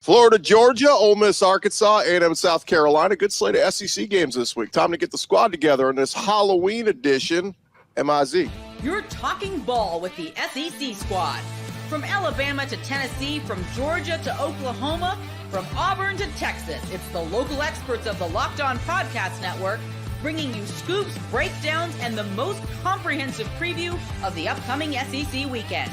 Florida, Georgia, Ole Miss, Arkansas, A&M, South Carolina. Good slate of SEC games this week. Time to get the squad together in this Halloween edition. MIZ. You're talking ball with the SEC squad. From Alabama to Tennessee, from Georgia to Oklahoma, from Auburn to Texas, it's the local experts of the Locked On Podcast Network bringing you scoops, breakdowns, and the most comprehensive preview of the upcoming SEC weekend.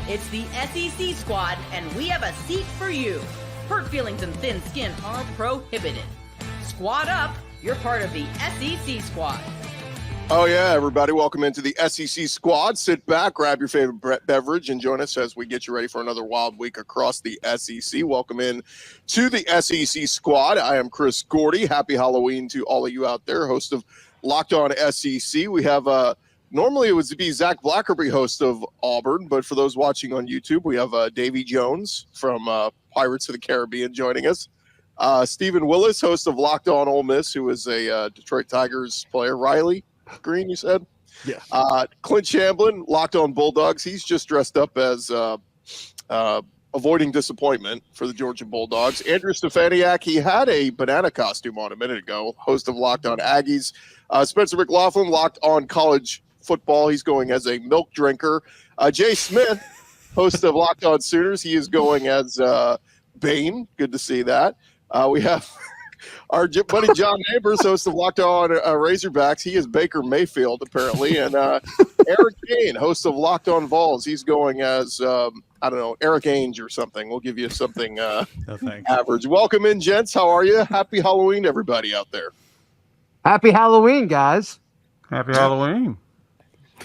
It's the SEC squad, and we have a seat for you. Hurt feelings and thin skin are prohibited. Squad up, you're part of the SEC squad. Oh, yeah, everybody. Welcome into the SEC squad. Sit back, grab your favorite beverage, and join us as we get you ready for another wild week across the SEC. Welcome in to the SEC squad. I am Chris Gordy. Happy Halloween to all of you out there, host of Locked On SEC. We have normally it would be Zach Blackerby, host of Auburn, but for those watching on YouTube, we have Davy Jones from Pirates of the Caribbean joining us. Stephen Willis, host of Locked On Ole Miss, who is a Detroit Tigers player. Riley Green, you said? Yes. Clint Shamblin, Locked On Bulldogs. He's just dressed up as avoiding disappointment for the Georgia Bulldogs. Andrew Stefaniak, he had a banana costume on a minute ago, host of Locked On Aggies. Spencer McLaughlin, Locked On College Football. He's going as a milk drinker. Jay Smith, host of Locked On Sooners. He is going as Bane. Good to see that. We have our buddy John Neighbors, host of Locked On Razorbacks. He is Baker Mayfield, apparently. And Eric Kane, host of Locked On Vols. He's going as, Eric Ainge or something. We'll give you something average. Welcome in, gents. How are you? Happy Halloween to everybody out there. Happy Halloween, guys. Happy Halloween.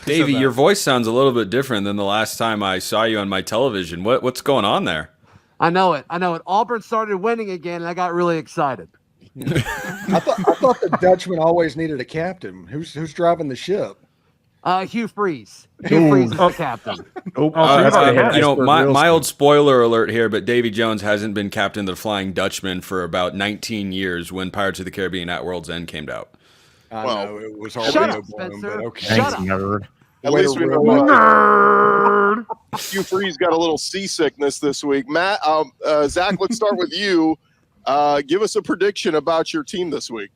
Davey, your voice sounds a little bit different than the last time I saw you on my television. What's going on there? I know it. Auburn started winning again, and I got really excited. I thought the Dutchman always needed a captain. Who's driving the ship? Hugh Freeze. Hugh Freeze is the captain. Mild spoiler alert here, but Davy Jones hasn't been captain of the Flying Dutchman for about 19 years when Pirates of the Caribbean at World's End came out. I know it was hard Shut to up, blow him, Spencer. but okay. Shut up. Nerd. At least we know Hugh Freeze got a little seasickness this week. Matt, Zach, let's start with you. Give us a prediction about your team this week.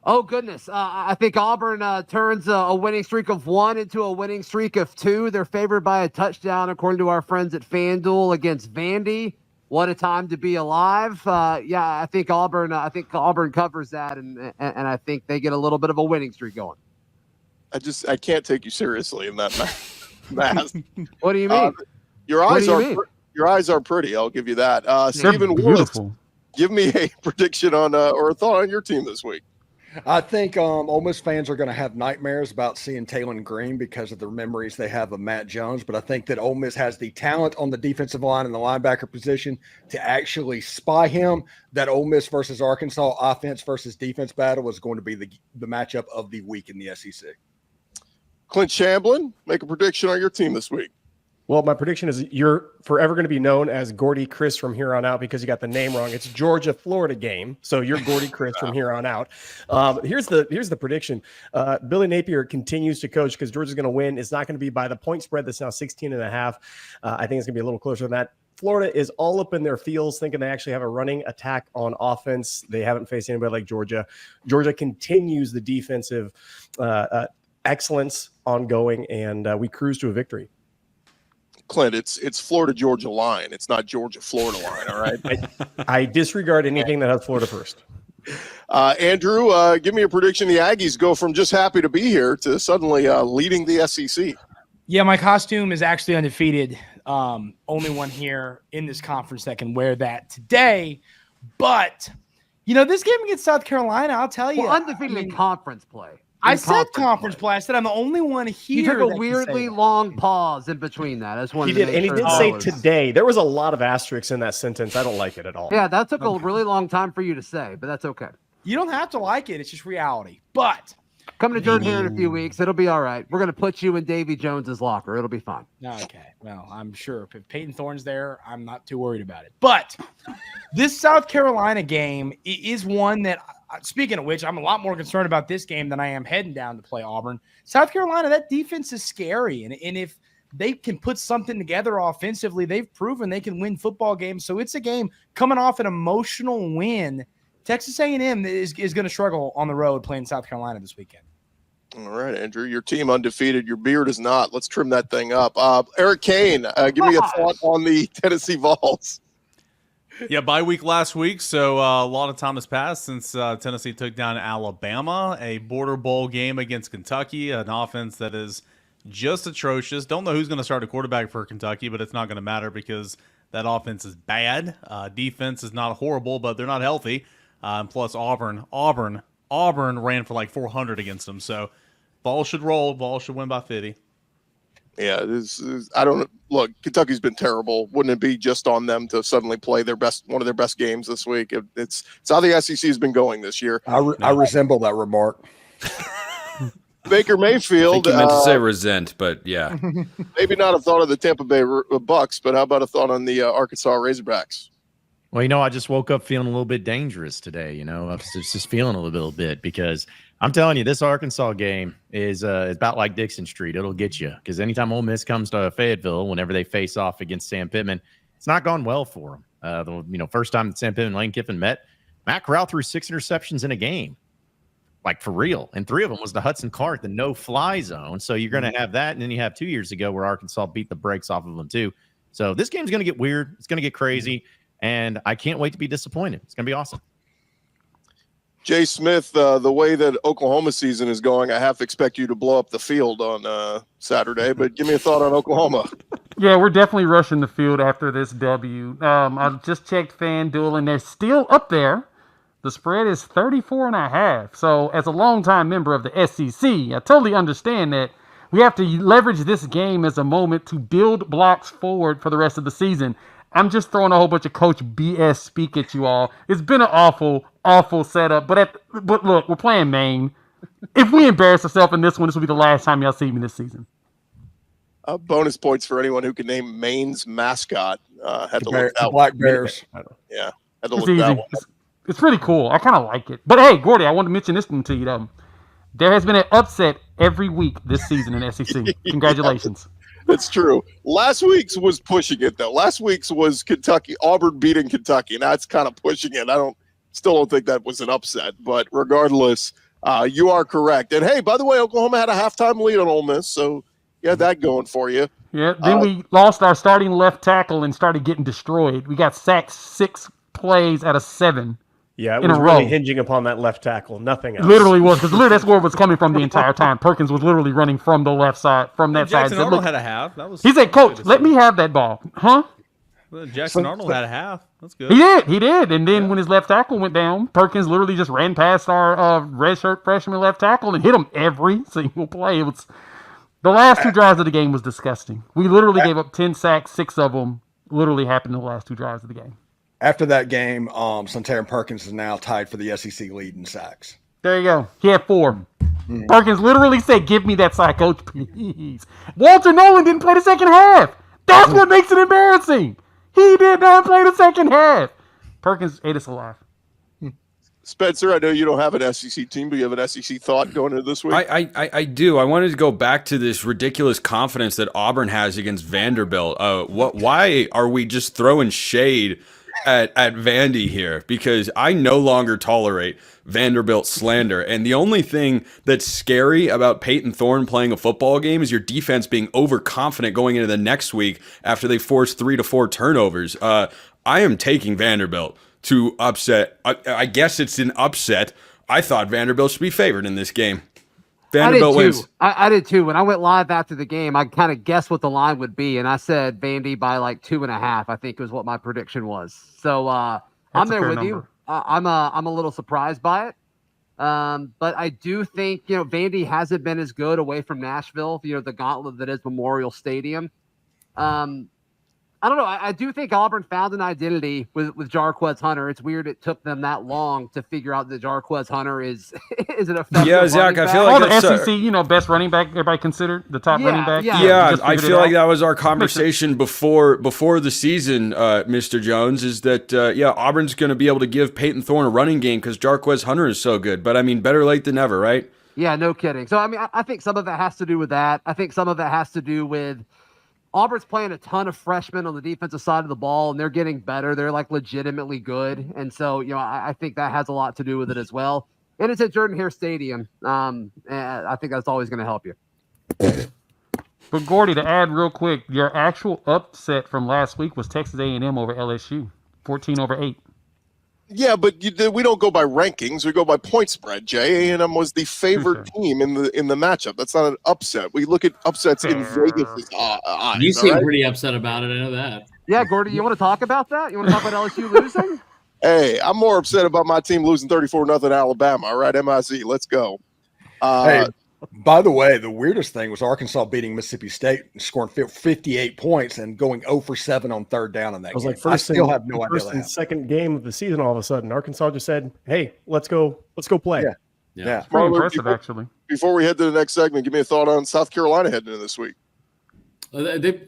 Oh, goodness. I think Auburn turns a winning streak of 1 into a winning streak of 2. They're favored by a touchdown, according to our friends at FanDuel, against Vandy. What a time to be alive. I think Auburn covers that, and I think they get a little bit of a winning streak going. I can't take you seriously in that math. What do you mean? Your eyes are pretty. I'll give you that. Stephen Willis, give me a prediction on or a thought on your team this week. I think Ole Miss fans are going to have nightmares about seeing Taylon Green because of the memories they have of Matt Jones. But I think that Ole Miss has the talent on the defensive line and the linebacker position to actually spy him. That Ole Miss versus Arkansas offense versus defense battle is going to be the matchup of the week in the SEC. Clint Shamblin, make a prediction on your team this week. Well, my prediction is you're forever going to be known as Gordy Chris from here on out because you got the name wrong. It's Georgia-Florida game, so you're Gordy Chris from here on out. Here's the prediction. Billy Napier continues to coach because Georgia's going to win. It's not going to be by the point spread that's now 16.5. I think it's going to be a little closer than that. Florida is all up in their feels, thinking they actually have a running attack on offense. They haven't faced anybody like Georgia. Georgia continues the defensive excellence ongoing, and we cruise to a victory. Clint, it's Florida-Georgia line. It's not Georgia-Florida line, all right? I disregard anything that has Florida first. Andrew, give me a prediction. The Aggies go from just happy to be here to suddenly leading the SEC. Yeah, my costume is actually undefeated. Only one here in this conference that can wear that today. But, this game against South Carolina, I'll tell you. Well, undefeated in conference play. I said conference play. I said I'm the only one here. You took a weirdly long pause in between that. I just wanted he did, and he did say today. There was a lot of asterisks in that sentence. I don't like it at all. Yeah, that took a really long time for you to say, but that's okay. You don't have to like it. It's just reality. But come to Jordan here in a few weeks. It'll be all right. We're going to put you in Davy Jones's locker. It'll be fine. Okay. Well, I'm sure if Peyton Thorne's there, I'm not too worried about it. But this South Carolina game is one that, speaking of which, I'm a lot more concerned about this game than I am heading down to play Auburn. South Carolina, that defense is scary. And if they can put something together offensively. They've proven they can win football games. So it's a game coming off an emotional win. Texas A&M is going to struggle on the road playing South Carolina this weekend. All right, Andrew, your team undefeated. Your beard is not. Let's trim that thing up. Eric Kane, give me a thought on the Tennessee Vols. Yeah, bye week last week, so a lot of time has passed since Tennessee took down Alabama, a border bowl game against Kentucky, an offense that is just atrocious. Don't know who's going to start a quarterback for Kentucky, but it's not going to matter because that offense is bad. Defense is not horrible, but they're not healthy. Plus Auburn ran for like 400 against them. So Vols should roll. Vols should win by 50. Yeah, I don't look. Kentucky's been terrible. Wouldn't it be just on them to suddenly play one of their best games this week? It's how the SEC has been going this year. I resemble that remark. Baker Mayfield. I think you meant to say resent, but yeah. Maybe not a thought of the Tampa Bay Bucks, but how about a thought on the Arkansas Razorbacks? Well, I just woke up feeling a little bit dangerous today. I was just feeling a little bit because I'm telling you, this Arkansas game is about like Dixon Street. It'll get you because anytime Ole Miss comes to Fayetteville, whenever they face off against Sam Pittman, it's not gone well for them. First time that Sam Pittman and Lane Kiffin met, Matt Corral threw 6 interceptions in a game, like for real, and 3 of them was to Hudson Clark, the no-fly zone. So you're going to have that, and then you have 2 years ago where Arkansas beat the brakes off of them too. So this game's going to get weird. It's going to get crazy. And I can't wait to be disappointed. It's going to be awesome. Jay Smith, the way that Oklahoma season is going, I have to expect you to blow up the field on Saturday. But give me a thought on Oklahoma. Yeah, we're definitely rushing the field after this W. I just checked FanDuel, and they're still up there. The spread is 34.5. So as a longtime member of the SEC, I totally understand that we have to leverage this game as a moment to build blocks forward for the rest of the season. I'm just throwing a whole bunch of Coach BS speak at you all. It's been an awful, awful setup. But look, we're playing Maine. If we embarrass ourselves in this one, this will be the last time y'all see me this season. Bonus points for anyone who can name Maine's mascot. Had to look the Black Bears. Yeah, had to It's look easy. that one. It's pretty cool. I kind of like it. But hey, Gordy, I want to mention this one to you though. There has been an upset every week this season in SEC. Congratulations. That's true. Last week's was pushing it though. Last week's was Auburn beating Kentucky. Now it's kind of pushing it. Still don't think that was an upset, but regardless, you are correct. And hey, by the way, Oklahoma had a halftime lead on Ole Miss, so you had that going for you. Yeah. Then we lost our starting left tackle and started getting destroyed. We got sacked 6 plays out of 7. Yeah, it in was a really row. hinging upon that left tackle. Nothing else. Literally was, because that's where it was coming from the entire time. Perkins was literally running from the left side, from that side. Jackson Arnold had a half. He said, "Coach, let me have that ball." Huh? Well, Jackson Arnold had a half. That's good. He did. And then when his left tackle went down, Perkins literally just ran past our redshirt freshman left tackle and hit him every single play. It was the last 2 drives of the game was disgusting. We literally gave up 10 sacks, 6 of them literally happened in the last 2 drives of the game. After that game, Sontaran Perkins is now tied for the SEC lead in sacks. There you go. He had 4. Perkins literally said, "Give me that sack, Coach, please." Walter Nolan didn't play the second half. That's what makes it embarrassing. He did not play the second half. Perkins ate us alive. Spencer, I know you don't have an SEC team, but you have an SEC thought going into this week? I do. I wanted to go back to this ridiculous confidence that Auburn has against Vanderbilt. Why are we just throwing shade at Vandy here? Because I no longer tolerate Vanderbilt slander. And the only thing that's scary about Peyton Thorne playing a football game is your defense being overconfident going into the next week after they force 3 to 4 turnovers. I am taking Vanderbilt to upset. I guess it's an upset. I thought Vanderbilt should be favored in this game. Vanderbilt wins. I did too. When I went live after the game, I kind of guessed what the line would be, and I said Vandy by like 2.5. I think was what my prediction was. So I'm there with you. I'm a little surprised by it, but I do think Vandy hasn't been as good away from Nashville. The gauntlet that is Memorial Stadium. I don't know. I do think Auburn found an identity with Jarquez Hunter. It's weird it took them that long to figure out that Jarquez Hunter is an effective. Yeah, Zach, I feel like the SEC, best running back everybody considered the top running back. Yeah, I feel like that was our conversation before the season, Mr. Jones. Is that Auburn's going to be able to give Peyton Thorne a running game because Jarquez Hunter is so good. But I mean, better late than never, right? Yeah, no kidding. So I mean, I think some of it has to do with that. I think some of it has to do with Auburn's playing a ton of freshmen on the defensive side of the ball, and they're getting better. They're like legitimately good. And so, I think that has a lot to do with it as well. And it's at Jordan-Hare Stadium. And I think that's always going to help you. But Gordy, to add real quick, your actual upset from last week was Texas A&M over LSU, 14-8. Yeah, but we don't go by rankings. We go by point spread, Jay. A&M was the favored team in the matchup. That's not an upset. We look at upsets in Vegas' eyes. You seem pretty upset about it. I know that. Yeah, Gordy, you want to talk about that? You want to talk about LSU losing? Hey, I'm more upset about my team losing 34-0 Alabama. All right, MIC, let's go. Hey, by the way, the weirdest thing was Arkansas beating Mississippi State and scoring 58 points and going 0 for 7 on third down in that game. Like I still have no idea. First and second game of the season, all of a sudden, Arkansas just said, "Hey, let's go play." Yeah. Pretty impressive, actually. Before we head to the next segment, give me a thought on South Carolina heading into this week.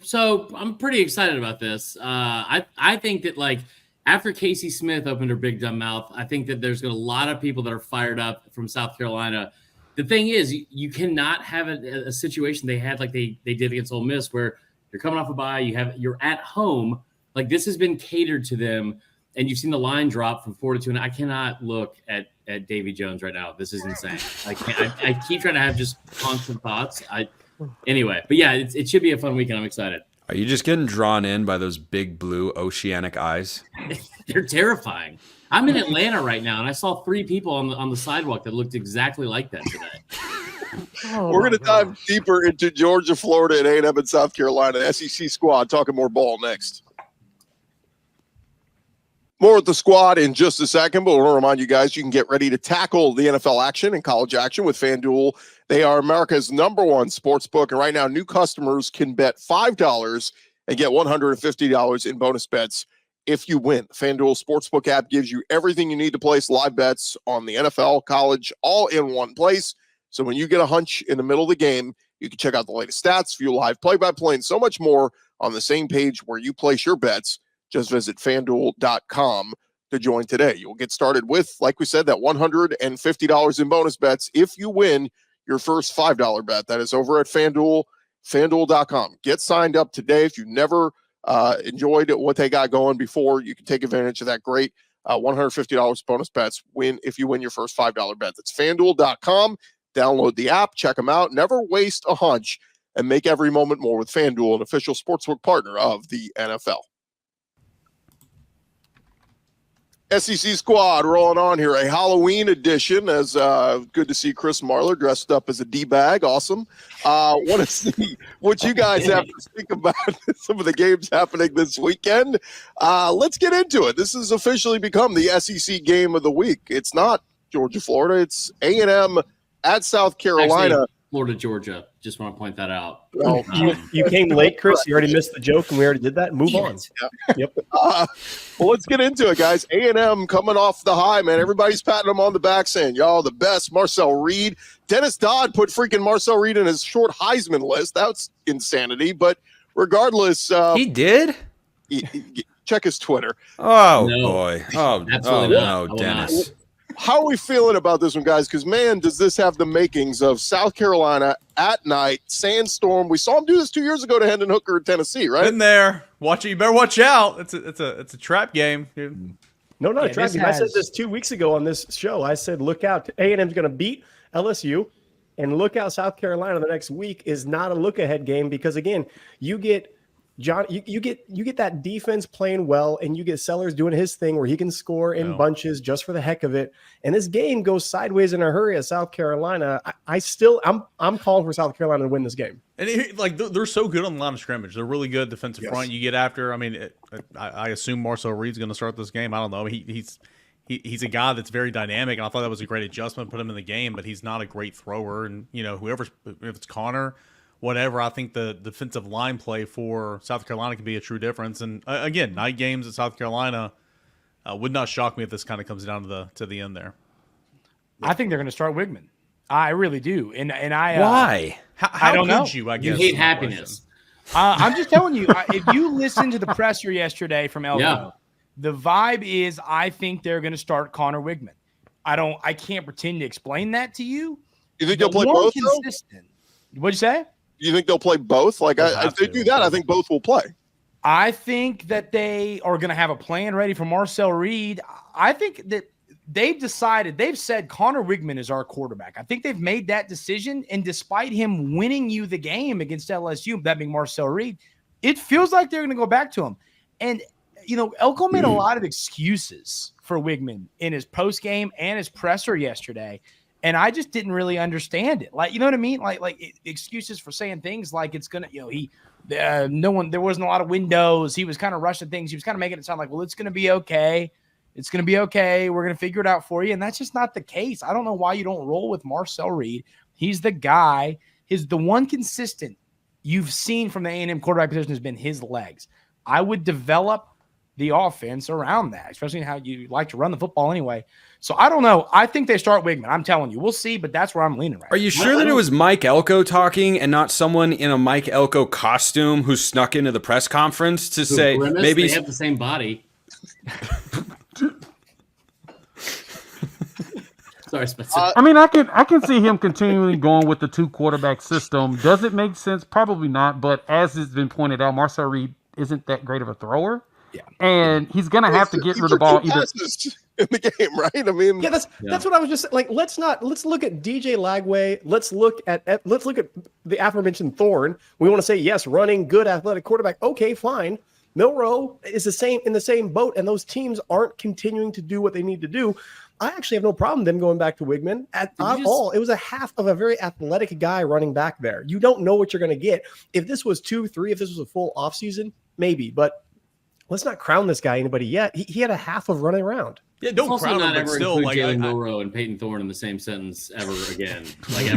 So I'm pretty excited about this. I think that after Casey Smith opened her big dumb mouth, I think that there's a lot of people that are fired up from South Carolina. The thing is, you cannot have a situation they had like they did against Ole Miss, where you're coming off a bye, you're at home. Like, this has been catered to them, and you've seen the line drop from 4 to 2. And I cannot look at Davy Jones right now. This is insane. I keep trying to have just constant thoughts. Anyway, but yeah, it should be a fun weekend. I'm excited. Are you just getting drawn in by those big blue oceanic eyes? They're terrifying. I'm in Atlanta right now, and I saw 3 people on the sidewalk that looked exactly like that today. We're going to dive deeper into Georgia, Florida, and A&M and South Carolina. The SEC squad talking more ball next. More with the squad in just a second, but I want to remind you guys you can get ready to tackle the NFL action and college action with FanDuel. They are America's #1 sports book, and right now new customers can bet $5 and get $150 in bonus bets if you win. FanDuel Sportsbook app gives you everything you need to place live bets on the NFL, college, all in one place. So when you get a hunch in the middle of the game, you can check out the latest stats, view live play-by-play, and so much more on the same page where you place your bets. Just visit FanDuel.com to join today. You'll get started with, like we said, that $150 in bonus bets if you win your first $5 bet. That is over at FanDuel, FanDuel.com. Get signed up today. If you've never enjoyed what they got going before, you can take advantage of that great $150 bonus bets if you win your first $5 bet. That's FanDuel.com. Download the app, check them out. Never waste a hunch and make every moment more with FanDuel, an official sportsbook partner of the NFL. SEC squad rolling on here, a Halloween edition. As good to see Chris Marler dressed up as a D-bag. Awesome. Want to see what you guys have to think about some of the games happening this weekend. Let's get into it. This has officially become the SEC game of the week. It's not Georgia, Florida. It's A&M at South Carolina. Actually, Florida, Georgia. Just want to point that out. Well, You came late, Chris. You already missed the joke, and we already did that. Move on. Yep. Well, let's get into it, guys. A&M coming off the high, man. Everybody's patting them on the back saying, y'all the best. Marcel Reed. Dennis Dodd put freaking Marcel Reed in his short Heisman list. That's insanity. But regardless. He did? Check his Twitter. Oh, No. boy. Oh, Absolutely no, not. Dennis. How are we feeling about this one, guys? Because, man, does this have the makings of South Carolina at night, sandstorm. We saw him do this 2 years ago to Hendon Hooker in Tennessee, right? Been there. Watch it. You better watch out. It's a trap game. Dude. No, not a trap this game. I said has- this 2 weeks ago on this show. I said, look out. A&M's going to beat LSU, and look out South Carolina the next week is not a look-ahead game because, again, you get John, you get that defense playing well, and you get Sellers doing his thing where he can score in bunches just for the heck of it. And this game goes sideways in a hurry at South Carolina. I'm calling for South Carolina to win this game. And they're so good on the line of scrimmage. They're really good defensive front. You get after. I mean, I assume Marcel Reed's going to start this game. I don't know. He's a guy that's very dynamic, and I thought that was a great adjustment, put him in the game. But he's not a great thrower. And if it's Connor, whatever, I think the defensive line play for South Carolina can be a true difference. And again, night games at South Carolina would not shock me if this kind of comes down to the end there. I think they're going to start Wigman. I really do. And I Why? How I don't could know. you? I You guess hate is my happiness. question. I'm just telling you, if you listen to the presser yesterday from Elko, the vibe is I think they're going to start Connor Wigman. I can't pretend to explain that to you. You think they'll play More both, though? consistent. What'd you say? you think they'll play both? Like, if they do that, I think both will play. I think that they are going to have a plan ready for Marcel Reed. I think that they've said Connor Wigman is our quarterback. I think they've made that decision. And despite him winning you the game against LSU, that being Marcel Reed, it feels like they're going to go back to him. And, Elko made a lot of excuses for Wigman in his post game and his presser yesterday. And I just didn't really understand it. Like, you know what I mean? Like excuses for saying things like it's going to, there wasn't a lot of windows. He was kind of rushing things. He was kind of making it sound like, well, it's going to be okay. It's going to be okay. We're going to figure it out for you. And that's just not the case. I don't know why you don't roll with Marcel Reed. He's the guy. The one consistent you've seen from the A&M quarterback position has been his legs. I would develop the offense around that, especially in how you like to run the football anyway. So I don't know. I think they start Wigman. I'm telling you. We'll see, but that's where I'm leaning right now. Are you sure that it was Mike Elko talking and not someone in a Mike Elko costume who snuck into the press conference to say maybe they have the same body? Sorry, Spencer. I mean, I can see him continually going with the 2 quarterback system. Does it make sense? Probably not. But as has been pointed out, Marcel Reed isn't that great of a thrower. Yeah. And he's going to have to get rid of the ball either in the game, right? I mean, that's what I was just like. Let's look at DJ Lagway. Let's look at the aforementioned Thorne. We want to say yes, running, good athletic quarterback. Okay, fine. Milroe is in the same boat, and those teams aren't continuing to do what they need to do. I actually have no problem them going back to Wigman at all. It was a half of a very athletic guy running back there. You don't know what you're going to get. If this was 2-3, if this was a full offseason, maybe, but let's not crown this guy anybody yet. He had a half of running around. Yeah, don't crown him, but still, like Jalen Milroe and Peyton Thorne in the same sentence ever again.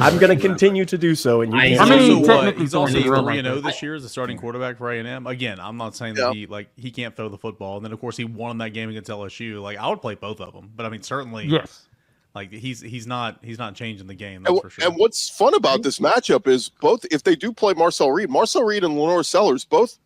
I'm going to continue to do so. And he's also 3-0 this year as a starting quarterback for A&M. Again, I'm not saying that he can't throw the football. And then of course he won that game against LSU. Like I would play both of them, but I mean certainly yes. Like he's not changing the game. That's for sure. And what's fun about this matchup is both if they do play Marcel Reed and Lenore Sellers, both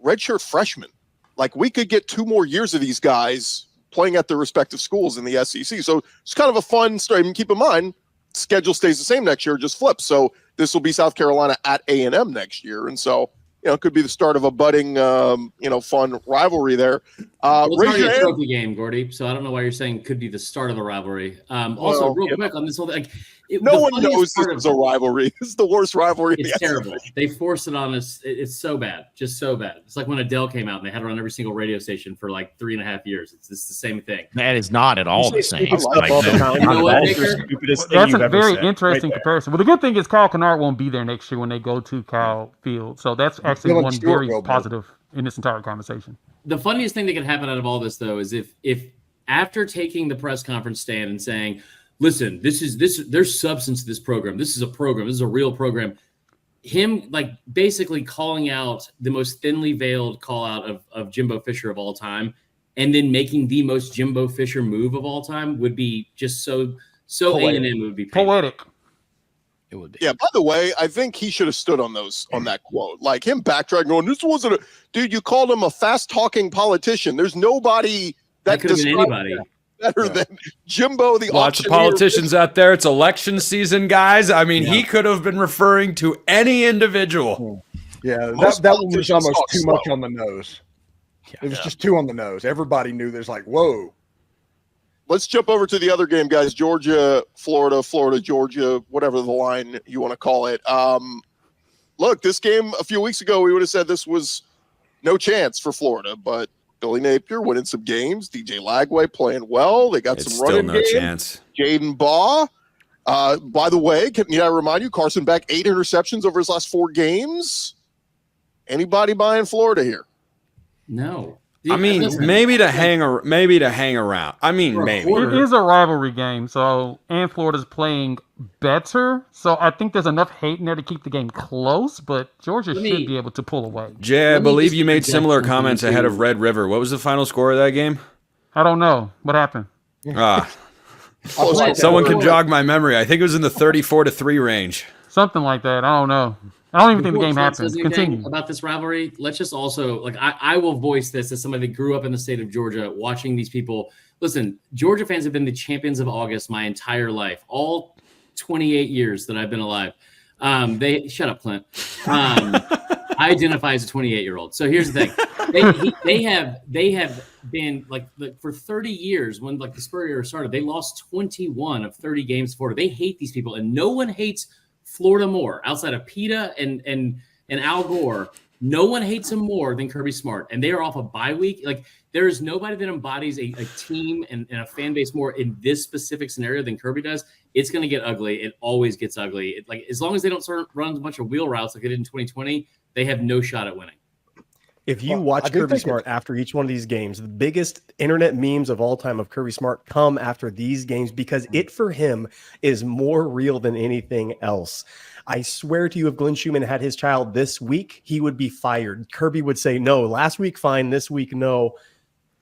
redshirt freshmen. Like we could get 2 more years of these guys playing at their respective schools in the SEC. So it's kind of a fun story. I mean, keep in mind, schedule stays the same next year, just flips. So this will be South Carolina at A&M next year. And so, it could be the start of a budding, fun rivalry there. It's already a trophy game, Gordy. So I don't know why you're saying could be the start of the rivalry. Real quick on this whole thing. No one knows this is a rivalry. This is the worst rivalry. It's terrible. They forced it on us. It's so bad. Just so bad. It's like when Adele came out and they had her on every single radio station for like 3.5 years. It's the same thing. That is not at all the same. That's a very interesting comparison. But the good thing is Kyle Kennard won't be there next year when they go to Kyle Field. So that's actually one very positive in this entire conversation. The funniest thing that could happen out of all this, though, is if after taking the press conference stand and saying, listen, there's substance to this program. This is a program. This is a real program. Him like basically calling out the most thinly veiled call out of Jimbo Fisher of all time, and then making the most Jimbo Fisher move of all time would be just so A&M would be poetic. It would be. Yeah. By the way, I think he should have stood on that quote. Like him backtracking, going, "This wasn't dude. You called him a fast talking politician. There's nobody that could have been anybody." Better than Jimbo the lots of politicians out there. It's election season, guys. I mean, he could have been referring to any individual. Yeah, that one was almost too much on the nose. It was just too on the nose. Everybody knew there's like, whoa. Let's jump over to the other game, guys. Georgia, Florida, Georgia, whatever the line you want to call it. Look, this game a few weeks ago, we would have said this was no chance for Florida, but Billy Napier winning some games. DJ Lagway playing well. They got some running game. Chance. Jaden Baugh. By the way, can I remind you, Carson Beck 8 interceptions over his last 4 games. Anybody buying Florida here? No. I mean, maybe to hang around. I mean, maybe it is a rivalry game. So, and Florida's playing better. So, I think there's enough hate in there to keep the game close. But Georgia should be able to pull away. Jay, I believe you made similar comments ahead of Red River. What was the final score of that game? I don't know. What happened? Someone can jog my memory. I think it was in the 34-3 range. Something like that. I don't know. I don't even think the game happened. Continue. About this rivalry, let's just also, like, I will voice this as somebody that grew up in the state of Georgia, watching these people. Listen, Georgia fans have been the champions of August my entire life, all 28 years that I've been alive. They shut up, Clint. I identify as a 28-year-old. So here's the thing: they have been like for 30 years when like the Spur era started. They lost 21 of 30 games to Florida. They hate these people, and no one hates Florida more outside of PETA and Al Gore. No one hates him more than Kirby Smart, and they are off a bye week. Like there is nobody that embodies a team and a fan base more in this specific scenario than Kirby does. It's going to get ugly. It always gets ugly. Like as long as they don't sort of run a bunch of wheel routes like they did in 2020, they have no shot at winning. If you watch Kirby Smart after each one of these games, the biggest internet memes of all time of Kirby Smart come after these games because it for him is more real than anything else. I swear to you, if Glenn Schumann had his child this week, he would be fired. Kirby would say, no, last week, fine. This week, no.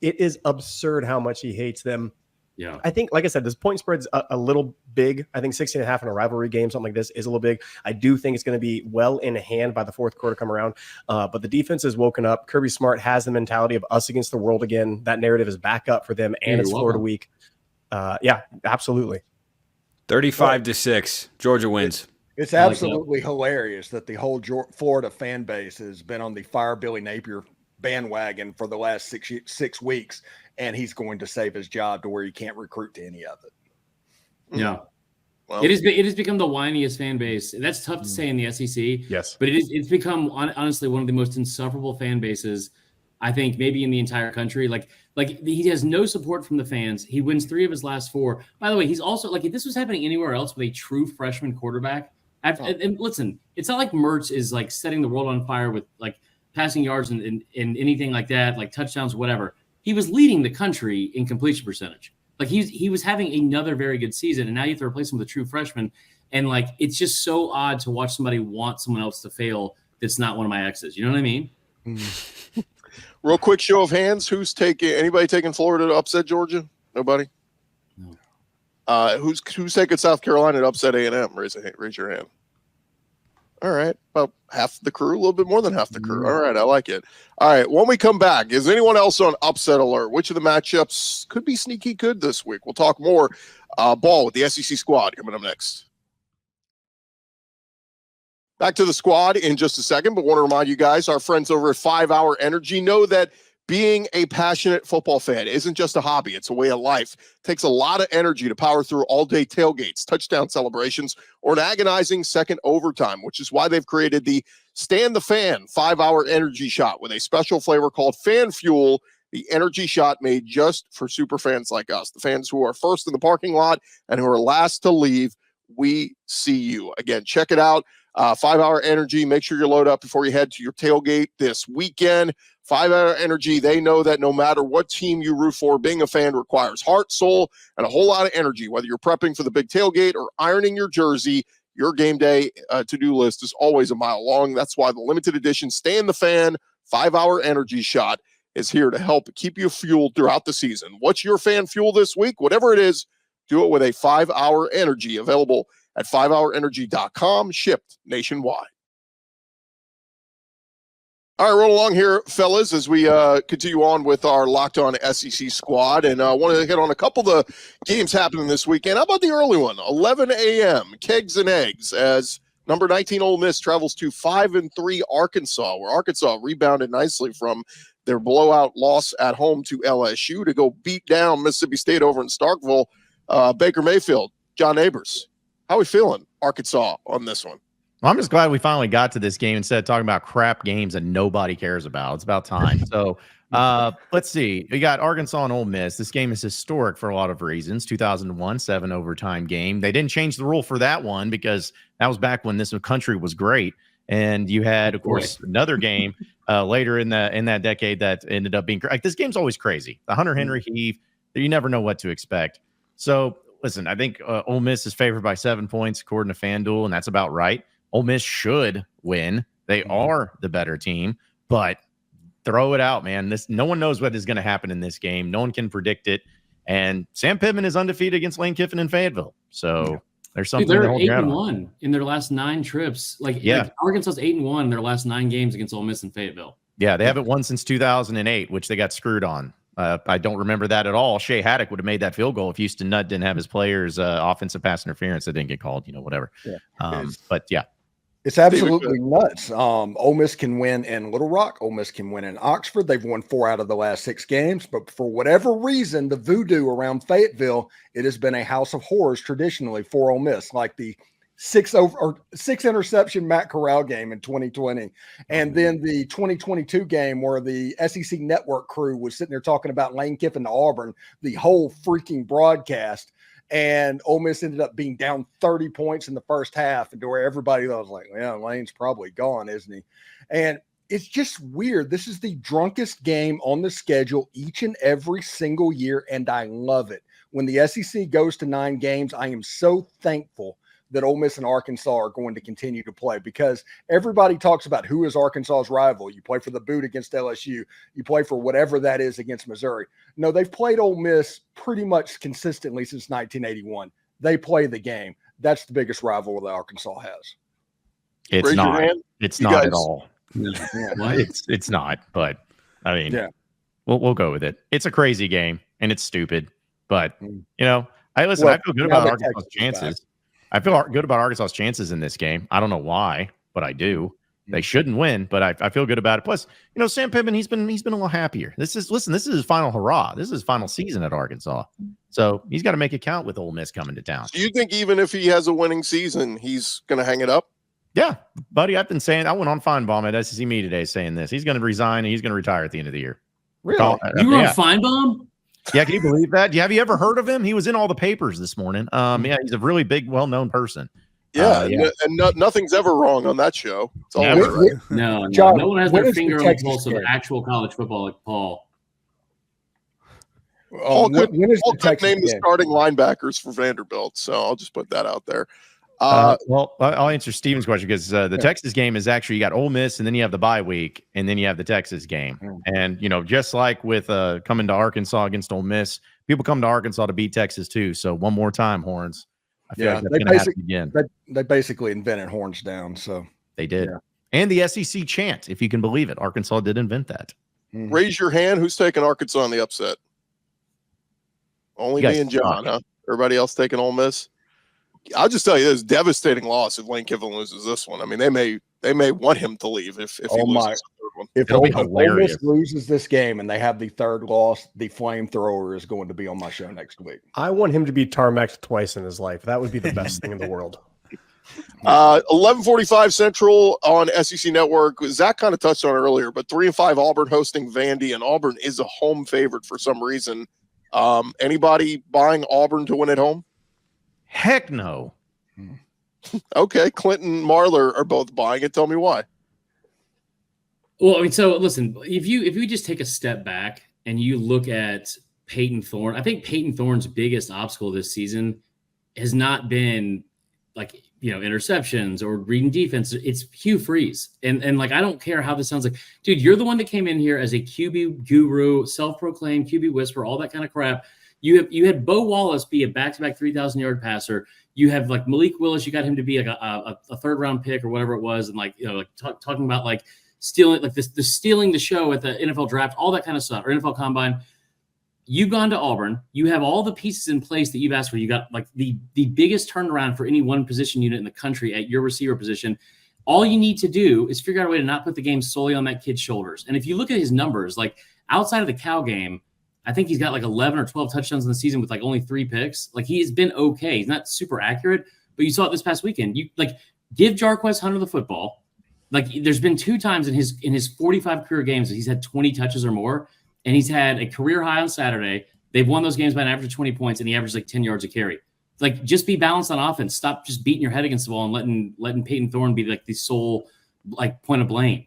It is absurd how much he hates them. Yeah. I think, like I said, this point spread's a little big. I think 16.5 in a rivalry game, something like this, is a little big. I do think it's going to be well in hand by the fourth quarter come around. But the defense has woken up. Kirby Smart has the mentality of us against the world again. That narrative is back up for them, and it's Florida week. Yeah, absolutely. 35-6, Georgia wins. It's absolutely hilarious that the whole Florida fan base has been on the Fire Billy Napier bandwagon for the last 6 weeks, and he's going to save his job to where he can't recruit to any of it. Yeah. Well, it has become the whiniest fan base. That's tough to say in the SEC. Yes. But it's become honestly one of the most insufferable fan bases, I think, maybe in the entire country. Like he has no support from the fans. He wins 3 of his last 4. By the way, he's also like if this was happening anywhere else with a true freshman quarterback. And listen, it's not like Mertz is like setting the world on fire with like passing yards and anything like that, like touchdowns, whatever. He was leading the country in completion percentage. Like he was having another very good season, and now you have to replace him with a true freshman. And like it's just so odd to watch somebody want someone else to fail that's not one of my exes. You know what I mean? Real quick show of hands. Anybody taking Florida to upset Georgia? Nobody? No. Who's taking South Carolina to upset A&M? Raise your hand. All right. About half the crew, a little bit more than half the crew. All right. I like it. All right. When we come back, is anyone else on upset alert? Which of the matchups could be sneaky good this week? We'll talk more ball with the SEC squad coming up next. Back to the squad in just a second, but want to remind you guys, our friends over at 5 Hour Energy know that being a passionate football fan isn't just a hobby, it's a way of life. It takes a lot of energy to power through all-day tailgates, touchdown celebrations, or an agonizing second overtime, which is why they've created the Stand the Fan 5 Hour Energy Shot with a special flavor called Fan Fuel, the energy shot made just for super fans like us, the fans who are first in the parking lot and who are last to leave. We see you. Again, check it out. 5 Hour Energy. Make sure you load up before you head to your tailgate this weekend. 5 Hour Energy, they know that no matter what team you root for, being a fan requires heart, soul, and a whole lot of energy. Whether you're prepping for the big tailgate or ironing your jersey, your game day to-do list is always a mile long. That's why the limited edition Stand the Fan 5 Hour Energy Shot is here to help keep you fueled throughout the season. What's your fan fuel this week? Whatever it is, do it with a 5 Hour Energy, available at 5hourenergy.com, shipped nationwide. All right, roll along here, fellas, as we continue on with our Locked On SEC squad. And I want to hit on a couple of the games happening this weekend. How about the early one, 11 a.m., Kegs and Eggs, as number 19 Ole Miss travels to 5-3 Arkansas, where Arkansas rebounded nicely from their blowout loss at home to LSU to go beat down Mississippi State over in Starkville. Baker Mayfield, John Neighbors, how are we feeling, Arkansas, on this one? Well, I'm just glad we finally got to this game instead of talking about crap games that nobody cares about. It's about time. So let's see. We got Arkansas and Ole Miss. This game is historic for a lot of reasons. 2001, 7 overtime game. They didn't change the rule for that one because that was back when this country was great. And you had, of course, another game later in that decade that ended up being like, this game's always crazy. The Hunter Henry heave. You never know what to expect. So listen, I think Ole Miss is favored by 7 points according to FanDuel, and that's about right. Ole Miss should win. They are the better team, but throw it out, man. No one knows what is going to happen in this game. No one can predict it. And Sam Pittman is undefeated against Lane Kiffin in Fayetteville. So there's something. Dude, they're to hold 8-1 in their last 9 trips. Like Arkansas's 8-1 in their last 9 games against Ole Miss and Fayetteville. Yeah, they haven't won since 2008, which they got screwed on. I don't remember that at all. Shea Haddock would have made that field goal if Houston Nutt didn't have his players' offensive pass interference that didn't get called, whatever. Yeah. But yeah. It's absolutely nuts. Ole Miss can win in Little Rock. Ole Miss can win in Oxford. They've won 4 out of the last 6 games. But for whatever reason, the voodoo around Fayetteville, it has been a house of horrors traditionally for Ole Miss, like the 6 interception Matt Corral game in 2020. And then the 2022 game where the SEC Network crew was sitting there talking about Lane Kiffin to Auburn, the whole freaking broadcast. And Ole Miss ended up being down 30 points in the first half, and to where everybody was like, well, Lane's probably gone, isn't he? And it's just weird. This is the drunkest game on the schedule each and every single year, and I love it. When the SEC goes to 9 games, I am so thankful that Ole Miss and Arkansas are going to continue to play, because everybody talks about who is Arkansas's rival. You play for the boot against LSU. You play for whatever that is against Missouri. No, they've played Ole Miss pretty much consistently since 1981. They play the game. That's the biggest rival that Arkansas has. It's Raise your not. hand. It's You not guys- at all. It's not. But I mean, Yeah. we'll go with it. It's a crazy game and it's stupid. But Mm. I feel good now about that Arkansas's Texas is chances. I feel good about Arkansas's chances in this game. I don't know why, but I do. They shouldn't win, but I feel good about it. Plus, Sam Pittman, he's been a little happier. This is his final hurrah. This is his final season at Arkansas. So he's got to make it count with Ole Miss coming to town. Do you think even if he has a winning season, he's going to hang it up? Yeah, buddy, I've been saying, I went on Feinbaum at SEC Media today saying this. He's going to resign and he's going to retire at the end of the year. Really? You were Yeah. on Feinbaum? Yeah, can you believe that? Have you ever heard of him? He was in all the papers this morning. Yeah, he's a really big, well-known person. Yeah, yeah. and nothing's ever wrong on that show. It's always Never. right. No, John, no one has when their is the finger on the Texas pulse of game? actual college football like Paul. Paul could when is Paul the could Texas name the game? starting linebackers for Vanderbilt, so I'll just put that out there. Well, I'll answer Steven's question because the Texas game is actually, you got Ole Miss and then you have the bye week and then you have the Texas game. And, just like with coming to Arkansas against Ole Miss, people come to Arkansas to beat Texas too. So one more time, Horns. I feel like that's they going to happen again. They basically invented horns down. So They did. Yeah. And the SEC chant, if you can believe it. Arkansas did invent that. Raise your hand. Who's taking Arkansas in the upset? Only You me guys and John, suck. huh? Everybody else taking Ole Miss. I'll just tell you this: devastating loss if Lane Kiffin loses this one. I mean, they may want him to leave if he Oh, loses my. the third one. if It'll be Ole hilarious. Miss loses this game and they have the third loss, the flamethrower is going to be on my show next week. I want him to be tarmacked twice in his life. That would be the best thing in the world. 11:45 Central on SEC Network. Zach kind of touched on it earlier, but 3-5 Auburn hosting Vandy, and Auburn is a home favorite for some reason. Anybody buying Auburn to win at home? Heck no. Okay, Clinton, Marler are both buying it. Tell me why. Well, I mean, so listen, if you just take a step back and you look at Peyton Thorne, I think Peyton Thorne's biggest obstacle this season has not been like, interceptions or reading defense. It's Hugh Freeze. And like, I don't care how this sounds like, dude, you're the one that came in here as a QB guru, self-proclaimed QB whisperer, all that kind of crap. You had Bo Wallace be a back-to-back 3,000-yard passer. You have like Malik Willis. You got him to be like a third-round pick or whatever it was, and talking about like stealing stealing the show at the NFL draft, all that kind of stuff, or NFL Combine. You've gone to Auburn. You have all the pieces in place that you've asked for. You got like the biggest turnaround for any one position unit in the country at your receiver position. All you need to do is figure out a way to not put the game solely on that kid's shoulders. And if you look at his numbers, like outside of the Cal game, I think he's got like 11 or 12 touchdowns in the season with like only 3 picks. Like he has been okay. He's not super accurate, but you saw it this past weekend. You like give Jarquez Hunter the football. Like there's been 2 times in his 45 career games that he's had 20 touches or more, and he's had a career high on Saturday. They've won those games by an average of 20 points, and he averages like 10 yards a carry. Like just be balanced on offense. Stop just beating your head against the wall and letting Peyton Thorne be like the sole like point of blame.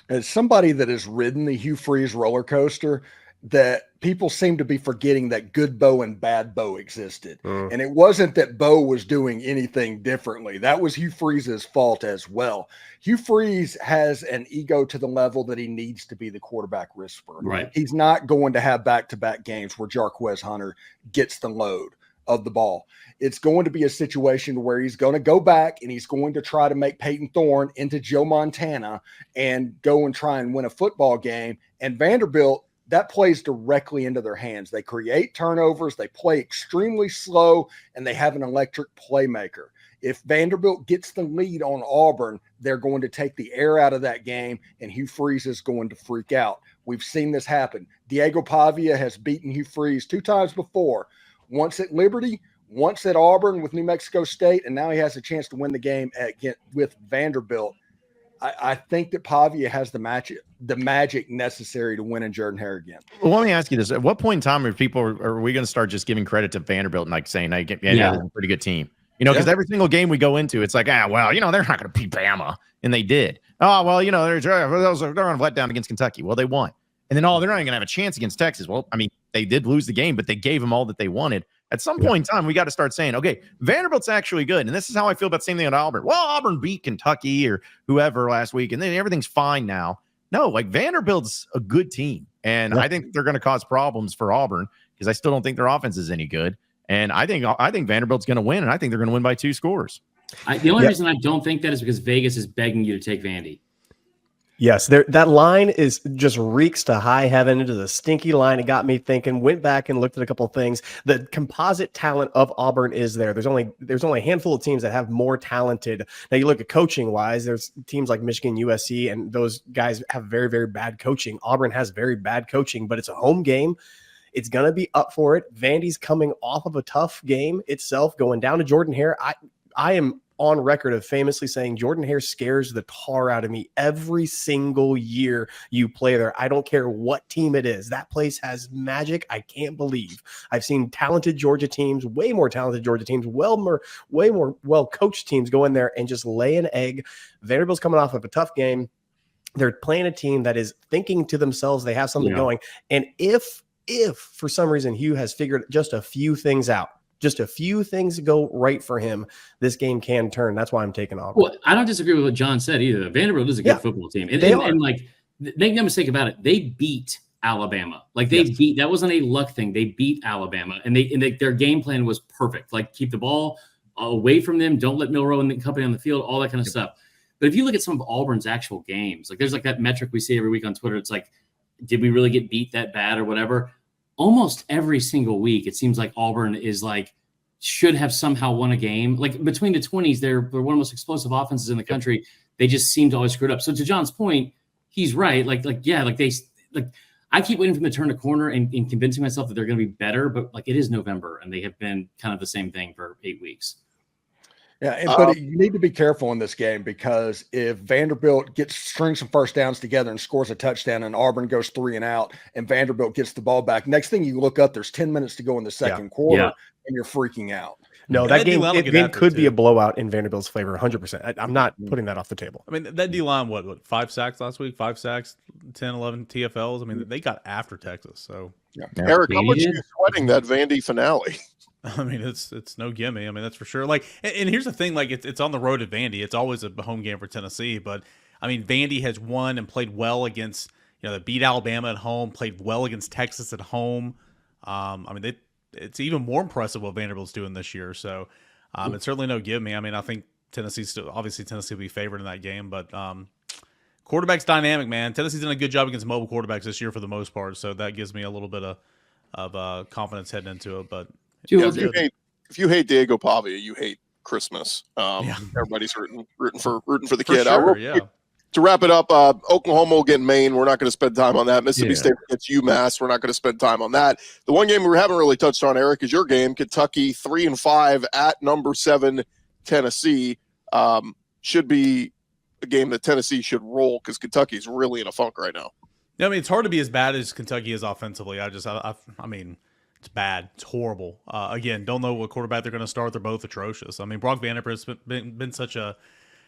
As somebody that has ridden the Hugh Freeze roller coaster, that people seem to be forgetting that good Bo and bad Bo existed. And it wasn't that Bo was doing anything differently. That was Hugh Freeze's fault as well. Hugh Freeze has an ego to the level that he needs to be the quarterback whisperer. Right. He's not going to have back-to-back games where Jarquez Hunter gets the load of the ball. It's going to be a situation where he's going to go back and he's going to try to make Peyton Thorne into Joe Montana and go and try and win a football game. And Vanderbilt, that plays directly into their hands. They create turnovers, they play extremely slow, and they have an electric playmaker. If Vanderbilt gets the lead on Auburn, they're going to take the air out of that game, and Hugh Freeze is going to freak out. We've seen this happen. Diego Pavia has beaten Hugh Freeze 2 times before, once at Liberty, once at Auburn with New Mexico State, and now he has a chance to win the game with Vanderbilt. I think that Pavia has the magic necessary to win in Jordan-Hare again. Well, let me ask you this. At what point in time are we going to start just giving credit to Vanderbilt and like saying, hey, they're a pretty good team? You know, because every single game we go into, it's like, they're not going to beat Bama. And they did. Oh, well, they're on a letdown against Kentucky. Well, they won. And then, they're not even going to have a chance against Texas. Well, I mean, they did lose the game, but they gave them all that they wanted. At some point in time, we got to start saying, okay, Vanderbilt's actually good. And this is how I feel about the same thing at Auburn. Well, Auburn beat Kentucky or whoever last week, and then everything's fine now. No, like Vanderbilt's a good team. And I think they're going to cause problems for Auburn because I still don't think their offense is any good. And I think Vanderbilt's going to win, and I think they're going to win by 2 scores. The only reason I don't think that is because Vegas is begging you to take Vandy. Yes, that line is just reeks to high heaven. Into the stinky line. It got me thinking. Went back and looked at a couple of things. The composite talent of Auburn is there. There's only a handful of teams that have more talented. Now you look at coaching wise. There's teams like Michigan, USC, and those guys have very, very bad coaching. Auburn has very bad coaching, but it's a home game. It's going to be up for it. Vandy's coming off of a tough game itself, going down to Jordan-Hare. I am on record of famously saying Jordan-Hare scares the tar out of me every single year you play there. I don't care what team it is. That place has magic I can't believe. I've seen talented Georgia teams, way more talented Georgia teams, way more well-coached teams go in there and just lay an egg. Vanderbilt's coming off of a tough game. They're playing a team that is thinking to themselves they have something going. And if for some reason Hugh has figured just a few things out, just a few things go right for him, this game can turn. That's why I'm taking Auburn. Well, I don't disagree with what John said either. Vanderbilt is a good football team. And like, make no mistake about it, they beat Alabama. Like beat, that wasn't a luck thing. They beat Alabama, and their game plan was perfect. Like, keep the ball away from them. Don't let Milroe and the company on the field, all that kind of stuff. But if you look at some of Auburn's actual games, like there's like that metric we see every week on Twitter. It's like, did we really get beat that bad or whatever? Almost every single week, it seems like Auburn is like, should have somehow won a game. Like between the 20s, they're one of the most explosive offenses in the country. They just seem to always screw it up. So to John's point, he's right. I keep waiting for them to turn a corner and convincing myself that they're going to be better, but like it is November and they have been kind of the same thing for 8 weeks. Yeah, but you need to be careful in this game because if Vanderbilt strings some first downs together and scores a touchdown and Auburn goes 3 and out and Vanderbilt gets the ball back, next thing you look up, there's 10 minutes to go in the second quarter and you're freaking out. No, that game could be a blowout in Vanderbilt's favor, 100%. I'm not putting that off the table. I mean, that D-line, what 5 sacks last week? 5 sacks, 10, 11 TFLs. I mean, they got after Texas. So, Eric, how much are you sweating that Vandy finale? I mean, it's no gimme. I mean, that's for sure. Like, and here's the thing: like, it's on the road to Vandy. It's always a home game for Tennessee. But I mean, Vandy has won and played well against, they beat Alabama at home, played well against Texas at home. I mean, it's even more impressive what Vanderbilt's doing this year. So, it's certainly no gimme. I mean, I think Tennessee will be favored in that game, but quarterback's dynamic, man. Tennessee's done a good job against mobile quarterbacks this year for the most part. So that gives me a little bit of confidence heading into it, but. If you hate Diego Pavia, you hate Christmas. Everybody's rooting for the kid. Sure, to wrap it up, Oklahoma will get Maine. We're not going to spend time on that. Mississippi State gets UMass. We're not going to spend time on that. The one game we haven't really touched on, Eric, is your game. Kentucky 3-5 at number 7 Tennessee. Should be a game that Tennessee should roll because Kentucky's really in a funk right now. Yeah, I mean, it's hard to be as bad as Kentucky is offensively. I mean. It's bad. It's horrible. Again, don't know what quarterback they're going to start. They're both atrocious. I mean, Brock Vanderbilt's been such a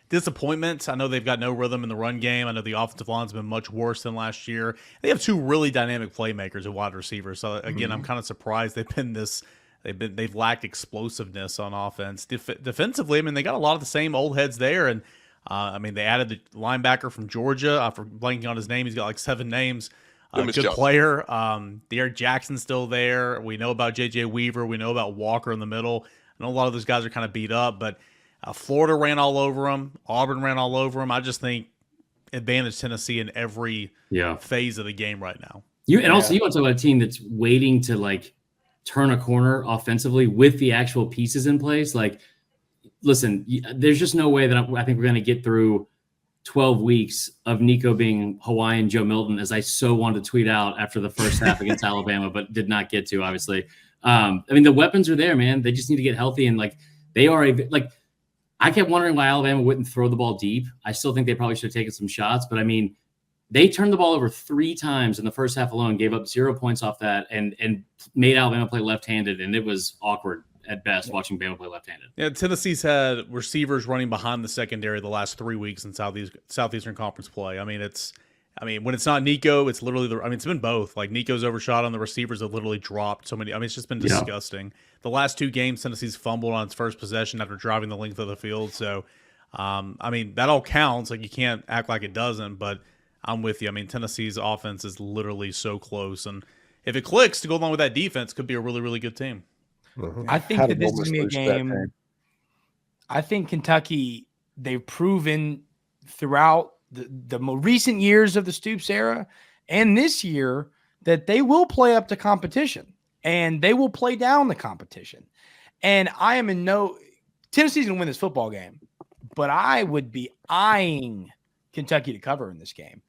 disappointment. I know they've got no rhythm in the run game. I know the offensive line's been much worse than last year. They have 2 really dynamic playmakers at wide receivers. So again, I'm kind of surprised they've lacked explosiveness on offense. Defensively, I mean, they got a lot of the same old heads there, and I mean, they added the linebacker from Georgia. For blanking on his name, he's got like 7 names. Good player. Derek Jackson's still there. We know about J.J. Weaver. We know about Walker in the middle. I know a lot of those guys are kind of beat up, but Florida ran all over them. Auburn ran all over them. I just think advantage Tennessee in every phase of the game right now. Also you want to talk about a team that's waiting to like turn a corner offensively with the actual pieces in place. Like, listen, there's just no way that I think we're going to get through 12 weeks of Nico being Hawaiian Joe Milton, as I so wanted to tweet out after the first half against Alabama, but did not get to, obviously. I mean, the weapons are there, man. They just need to get healthy. And like, I kept wondering why Alabama wouldn't throw the ball deep. I still think they probably should have taken some shots, but I mean, they turned the ball over 3 times in the first half alone, gave up 0 points off that, and made Alabama play left-handed, and it was awkward at best watching Bama play left-handed. Yeah, Tennessee's had receivers running behind the secondary the last 3 weeks in Southeastern Conference play. I mean, when it's not Nico, it's literally it's been both. Like, Nico's overshot on the receivers have literally dropped so many. I mean, it's just been disgusting. Yeah. The last 2 games, Tennessee's fumbled on its first possession after driving the length of the field. So, I mean, that all counts. Like, you can't act like it doesn't, but I'm with you. I mean, Tennessee's offense is literally so close. And if it clicks to go along with that defense, could be a really, really good team. Mm-hmm. I think that this is going to be a game. I think Kentucky, they've proven throughout the more recent years of the Stoops era and this year that they will play up to competition and they will play down the competition. And I am in Tennessee's going to win this football game, but I would be eyeing Kentucky to cover in this game.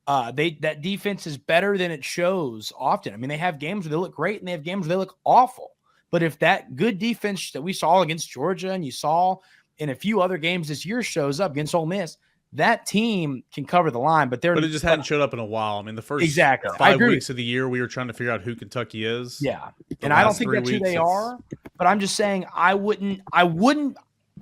That defense is better than it shows often. I mean, they have games where they look great and they have games where they look awful. But if that good defense that we saw against Georgia and you saw in a few other games this year shows up against Ole Miss, that team can cover the line. But it just hadn't showed up in a while. I mean, the first 5 weeks of the year, we were trying to figure out who Kentucky is. Yeah, and I don't think that's who they are. But I'm just saying I wouldn't.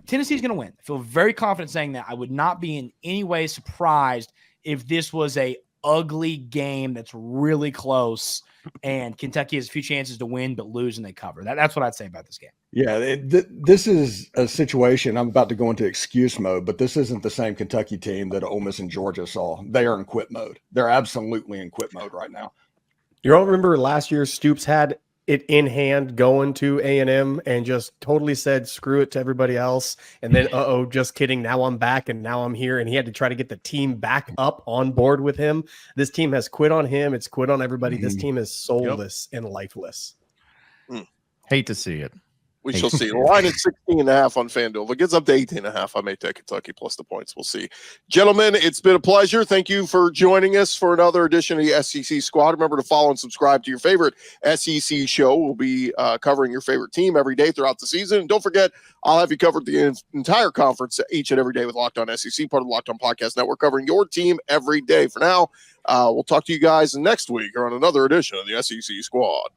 Tennessee's going to win. I feel very confident saying that. I would not be in any way surprised if this was a ugly game that's really close and Kentucky has a few chances to win but lose and they cover. That's what I'd say about this game. Yeah, this is a situation. I'm about to go into excuse mode, but this isn't the same Kentucky team that Ole Miss and Georgia saw. They are in quit mode. They're absolutely in quit mode right now. You all remember last year Stoops had it in hand going to A&M and just totally said screw it to everybody else, and then just kidding, now I'm back and now I'm here, and he had to try to get the team back up on board with him. This team has quit on him. It's quit on everybody. This team is soulless and lifeless. Hate to see it. We shall see. The line is 16.5 on FanDuel. If it gets up to 18.5, I may take Kentucky plus the points. We'll see. Gentlemen, it's been a pleasure. Thank you for joining us for another edition of the SEC Squad. Remember to follow and subscribe to your favorite SEC show. We'll be covering your favorite team every day throughout the season. And don't forget, I'll have you covered the entire conference each and every day with Locked On SEC, part of the Locked On Podcast Network, covering your team every day. For now, we'll talk to you guys next week or on another edition of the SEC Squad.